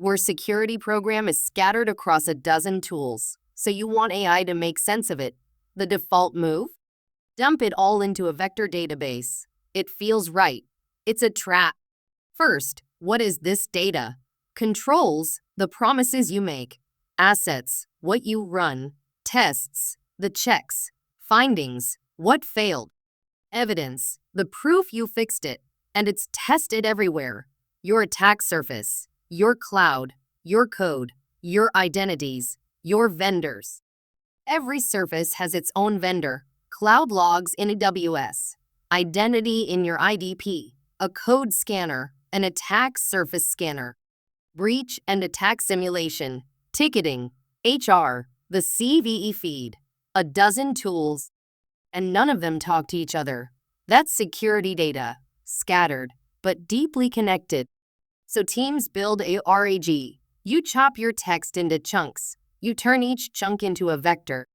where security program is scattered across a dozen tools. So you want AI to make sense of it. The default move? Dump it all into a vector database. It feels right. It's a trap. First, what is this data? Controls, the promises you make. Assets, what you run. Tests, the checks. Findings, what failed. Evidence, the proof you fixed it. And it's tested everywhere. Your attack surface, your cloud, your code, your identities, your vendors. Every surface has its own vendor. Cloud logs in AWS, identity in your IDP, a code scanner, an attack surface scanner, breach and attack simulation, ticketing, HR, the CVE feed, a dozen tools, and none of them talk to each other. That's security data, scattered, but deeply connected. So teams build a RAG. You chop your text into chunks. You turn each chunk into a vector.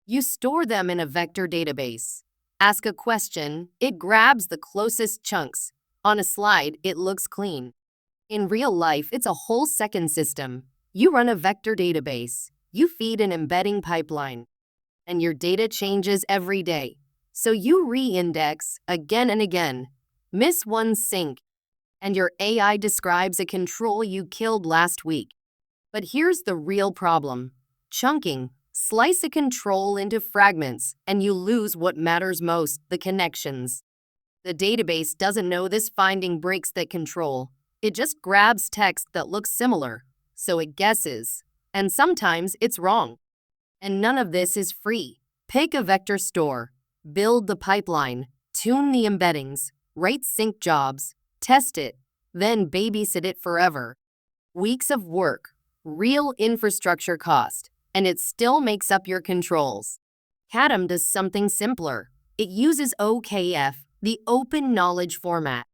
You store them in a vector database. Ask a question, it grabs the closest chunks. On a slide, it looks clean. In real life, it's a whole second system. You run a vector database. You feed an embedding pipeline. And your data changes every day. So you re-index again and again. Miss one sync, and your AI describes a control you killed last week. But here's the real problem. Chunking. Slice a control into fragments, and you lose what matters most, the connections. The database doesn't know this finding breaks that control. It just grabs text that looks similar, so it guesses. And sometimes it's wrong. And none of this is free. Pick a vector store, build the pipeline, tune the embeddings, write sync jobs, test it, then babysit it forever. Weeks of work, real infrastructure cost, and it still makes up your controls. Cataam does something simpler. It uses OKF, the open knowledge format.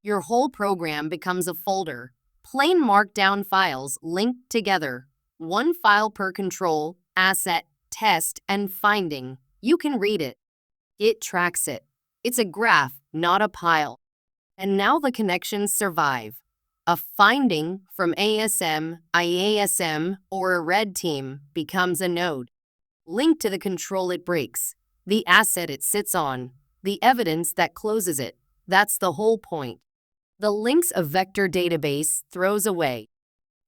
Your whole program becomes a folder, plain Markdown files linked together, one file per control, asset, test, and finding. You can read it. It tracks it. It's a graph, not a pile. And now the connections survive. A finding from ASM, IASM, or a red team becomes a node. Linked to the control it breaks, the asset it sits on, the evidence that closes it. That's the whole point. The links a vector database throws away.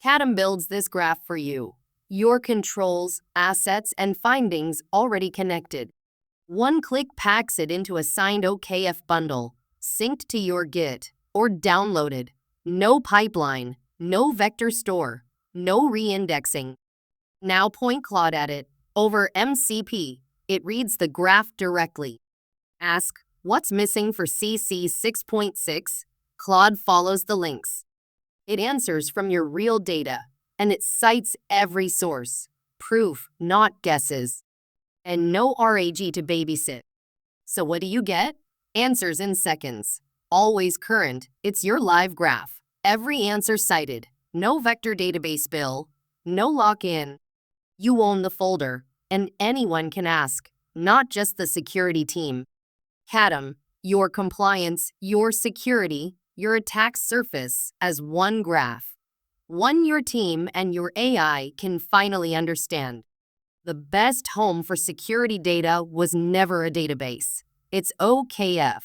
Cataam builds this graph for you. Your controls, assets, and findings already connected. One click packs it into a signed OKF bundle, synced to your Git, or downloaded. No pipeline, no vector store, no re-indexing. Now point Claude at it. Over MCP, it reads the graph directly. Ask, what's missing for CC 6.6? Claude follows the links. It answers from your real data, and it cites every source. Proof, not guesses. And no RAG to babysit. So what do you get? Answers in seconds. Always current, it's your live graph. Every answer cited. No vector database bill. No lock-in. You own the folder, and anyone can ask, not just the security team. Cataam, your compliance, your security, your attack surface as one graph. One your team and your AI can finally understand. The best home for security data was never a database. It's OKF.